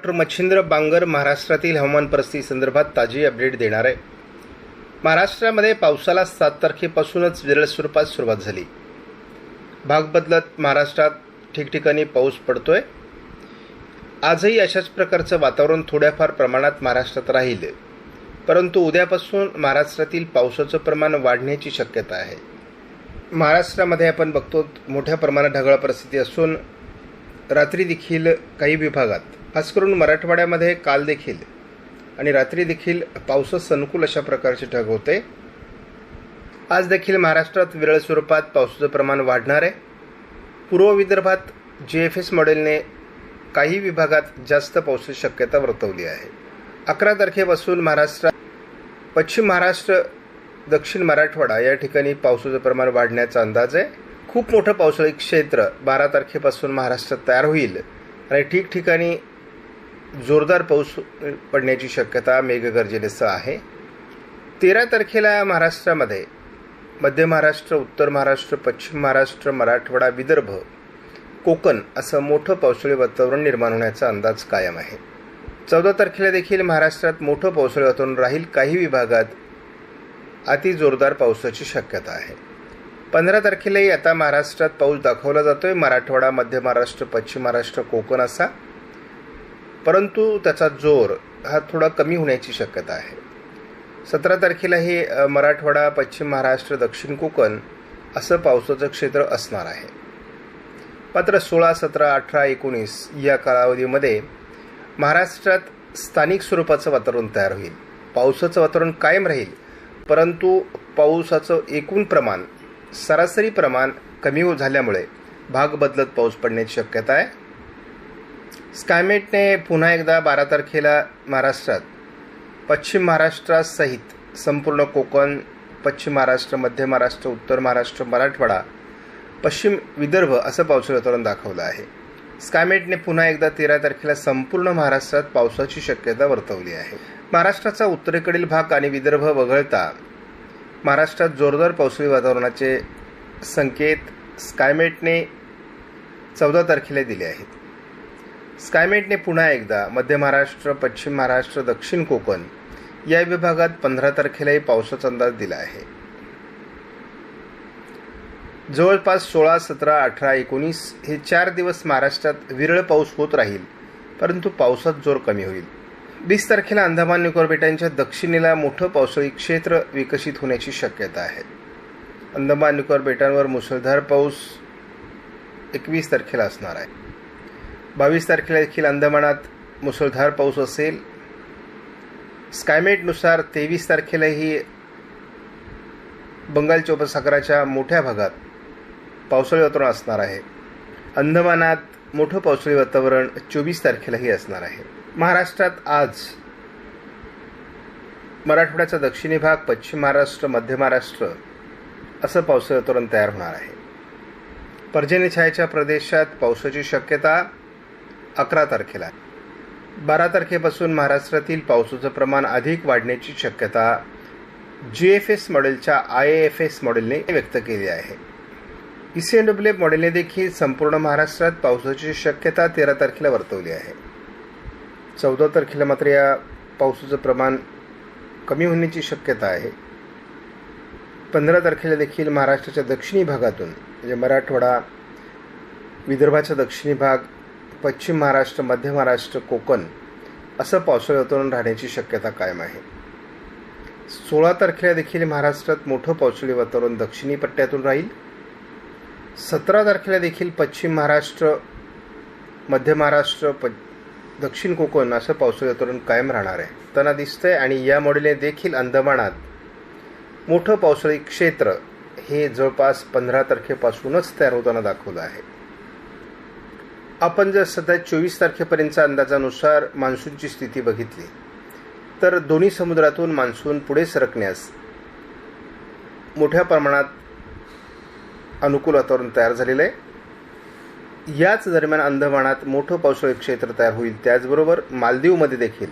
Doctor Machhindra Bangar महाराष्ट्रातील हवामान परिस्थिती संदर्भात ताजी अपडेट देणार आहे। महाराष्ट्रामध्ये पावसाला 7 तारखेपासूनच विरळ स्वरूपात सुरुवात झाली। भाग बदलत महाराष्ट्रात ठिकठिकाणी पाऊस पडतोय। आजही अशाच प्रकारचं वातावरण थोड्याफार प्रमाणात महाराष्ट्रात राहील, परंतु उद्यापासून महाराष्ट्रातील पावसाचं प्रमाण वाढण्याची शक्यता आहे। महाराष्ट्रामध्ये आपण बघतो मोठ्या प्रमाणात ढगाळ परिस्थिती असून रात्री देखील काही विभागात, खास करून मराठवाड्यामध्ये काल देखील आणि रात्री देखील पावसास अनुकूल अशा प्रकारचे ढग होते। आज देखील महाराष्ट्रात विरळ स्वरूपात पावसाचं प्रमाण वाढणार आहे। पूर्व विदर्भात GFS मॉडेलने काही विभागात जास्त पावसाची शक्यता वर्तवली आहे। 11 तारखेपासून महाराष्ट्रात पश्चिम महाराष्ट्र, दक्षिण मराठवाडा या ठिकाणी पावसाचं प्रमाण वाढण्याचा अंदाज आहे। खूप मोठं पावसाळी क्षेत्र 12 तारखेपासून महाराष्ट्रात तयार होईल आणि ठिकठिकाणी जोरदार पाऊस पडण्याची शक्यता मेघगर्जनेसह आहे। 13 तारखेला महाराष्ट्रामध्ये मध्य महाराष्ट्र, उत्तर महाराष्ट्र, पश्चिम महाराष्ट्र, मराठवाडा, विदर्भ, कोकण असं मोठं पावसाळी वातावरण निर्माण होण्याचा अंदाज कायम आहे। 14 तारखेला देखील महाराष्ट्रात मोठं पावसाळी वातावरण राहील। काही विभागात अति जोरदार पावसाची शक्यता आहे। 15 तारखेलाही आता महाराष्ट्रात पाऊस दाखवला जातोय। मराठवाडा, मध्य महाराष्ट्र, पश्चिम महाराष्ट्र, कोकण असा, परंतु त्याचा जोर हा थोडा कमी होण्याची शक्यता आहे। 17 तारखेला हे मराठवाडा, पश्चिम महाराष्ट्र, दक्षिण कोकण असं पावसाचं क्षेत्र असणार आहे। मात्र 16, 17, 18, 19 या कालावधीमध्ये महाराष्ट्रात स्थानिक स्वरूपाचं वातावरण तयार होईल। पावसाचं वातावरण कायम राहील, परंतु पावसाचं एकूण प्रमाण, सरासरी प्रमाण कमी झाल्यामुळे भाग बदलत पाऊस पडण्याची शक्यता आहे। स्कायमेटने पुन्हा एकदा 12 तारखेला महाराष्ट्रात पश्चिम महाराष्ट्रासहित संपूर्ण कोकण, पश्चिम महाराष्ट्र, मध्य महाराष्ट्र, उत्तर महाराष्ट्र, मराठवाडा, पश्चिम विदर्भ असं पावसाचं वातावरण दाखवलं आहे। स्कायमेटने पुन्हा एकदा 13 तारखेला संपूर्ण महाराष्ट्रात पावसाची शक्यता वर्तवली आहे। महाराष्ट्राचा उत्तरेकडील भाग आणि विदर्भ वगळता महाराष्ट्रात जोरदार पावसाळी वातावरणाचे संकेत स्कायमेटने 14 तारखेला दिले आहेत। स्कायमेटने पुन्हा एकदा मध्य महाराष्ट्र, पश्चिम महाराष्ट्र, दक्षिण कोकण या विभागात 15 तारखेलाही पावसाचा अंदाज दिला आहे। जवळपास 16, 17, 18, 19 हे 4 दिवस महाराष्ट्रात विरळ पाऊस होत राहील, परंतु पावसात जोर कमी होईल। 20 तारखेला अंदमान निकोबार बेटांच्या दक्षिणेला मोठं पावसाळी क्षेत्र विकसित होण्याची शक्यता आहे। अंदमान निकोबार बेटांवर मुसळधार पाऊस 21 तारखेला असणार आहे। 22 तारखेला देखील अंदमानात मुसळधार पाऊस असेल। स्कायमेटनुसार 23 तारखेलाही बंगालच्या उपसागराच्या मोठ्या भागात पावसाळी वातावरण असणार आहे। अंदमानात मोठं पावसाळी वातावरण 24 तारखेलाही असणार आहे। महाराष्ट्रात आज मराठवाड्याचा दक्षिणी भाग, पश्चिम महाराष्ट्र, मध्य महाराष्ट्र असं पावसाळी वातावरण तयार होणार आहे। पर्जन्य छायेच्या प्रदेशात पावसाची शक्यता 11 तारखेला। 12 तारखेपासून महाराष्ट्रातील पावसाचं प्रमाण अधिक वाढण्याची शक्यता GFS मॉडेलच्या IAFS मॉडेलने व्यक्त केली आहे। ECMWF मॉडेलने देखील संपूर्ण महाराष्ट्रात पावसाची शक्यता 13 तारखेला वर्तवली आहे। 14 तारखेला मात्र या पावसाचं प्रमाण कमी होण्याची शक्यता आहे। 15 तारखेला देखील महाराष्ट्राच्या दक्षिणी भागातून, म्हणजे मराठवाडा, विदर्भाचा दक्षिणी भाग, पश्चिम महाराष्ट्र, मध्य महाराष्ट्र, कोकण असं पावसाळी वातावरण राहण्याची शक्यता कायम आहे। 16 तारखेला देखील महाराष्ट्रात मोठं पावसाळी वातावरण दक्षिणी पट्ट्यातून राहील। 17 तारखेला देखील पश्चिम महाराष्ट्र, मध्य महाराष्ट्र, दक्षिण कोकण असं पावसाळी वातावरण कायम राहणार आहे त्यांना दिसतंय। आणि या मॉडेलने देखील अंदमानात मोठं पावसाळी क्षेत्र हे जवळपास 15 तारखेपासूनच तयार होताना दाखवलं आहे। आपण जर सध्या 24 तारखेपर्यंतच्या अंदाजानुसार मान्सूनची स्थिती बघितली तर दोन्ही समुद्रातून मान्सून पुढे सरकण्यास मोठ्या प्रमाणात अनुकूल वातावरण तयार झालेलं आहे। याच दरम्यान अंदमानात मोठं पावसाळी क्षेत्र तयार होईल। त्याचबरोबर मालदीवमध्ये देखील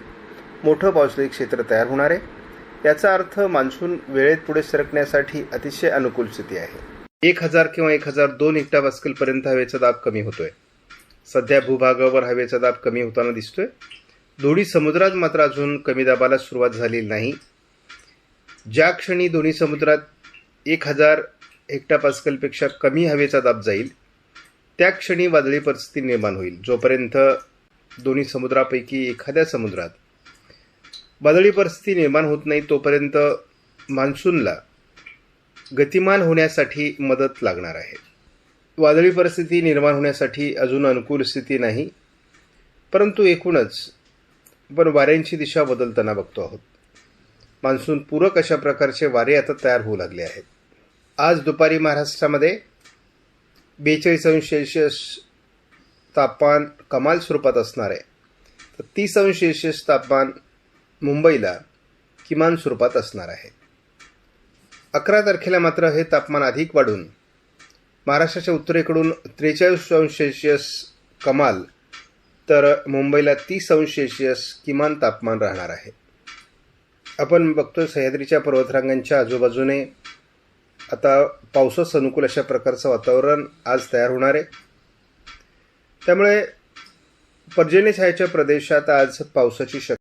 मोठं पावसाळी क्षेत्र तयार होणार आहे। याचा अर्थ मान्सून वेळेत पुढे सरकण्यासाठी अतिशय अनुकूल स्थिती आहे। 1000 किंवा 1002 हेक्टोपास्कल पर्यंत हवेचा दाब कमी होतोय। सध्या भूभागावर हवेचा दाब कमी होताना दिसतोय। दोन्ही समुद्रात मात्र अजून कमी दाबाला सुरुवात झालेली नाही. ज्या क्षणी दोन्ही समुद्रात 1000 हेक्टोपास्कलपेक्षा कमी हवेचा दाब जाईल त्या क्षणी वादळी परिस्थिती निर्माण होईल. जोपर्यंत दोन्ही समुद्रापैकी एखाद्या समुद्रात वादळी परिस्थिती निर्माण होत नाही तोपर्यंत मान्सूनला गतिमान होण्यासाठी मदत लागणार आहे. वादळी परिस्थिती निर्माण होण्यासाठी अजून अनुकूल स्थिती नाही, परंतु एकूणच आपण वाऱ्यांची दिशा बदलताना बघतो आहोत. मान्सून पूरक अशा प्रकारचे वारे आता तयार होऊ लागले आहेत. आज दुपारी महाराष्ट्रामध्ये 42 अंश सेल्सिअस तापमान कमाल स्वरूपात असणार आहे, तर 30 अंश सेल्सिअस तापमान मुंबईला किमान स्वरूपात असणार आहे. 11 तारखेला मात्र हे तापमान अधिक वाढून महाराष्ट्राच्या उत्तरेकडून 43 अंश सेल्सिअस कमाल तर मुंबईला 30 अंश सेल्सिअस किमान तापमान राहणार आहे. आपण बघतो सह्याद्रीच्या पर्वतरांगांच्या आजूबाजूने आता पावसास अनुकूल अशा प्रकारचं वातावरण आज तयार होणार आहे. त्यामुळे पर्जन्यछायेच्या प्रदेशात आज पावसाची शक्यता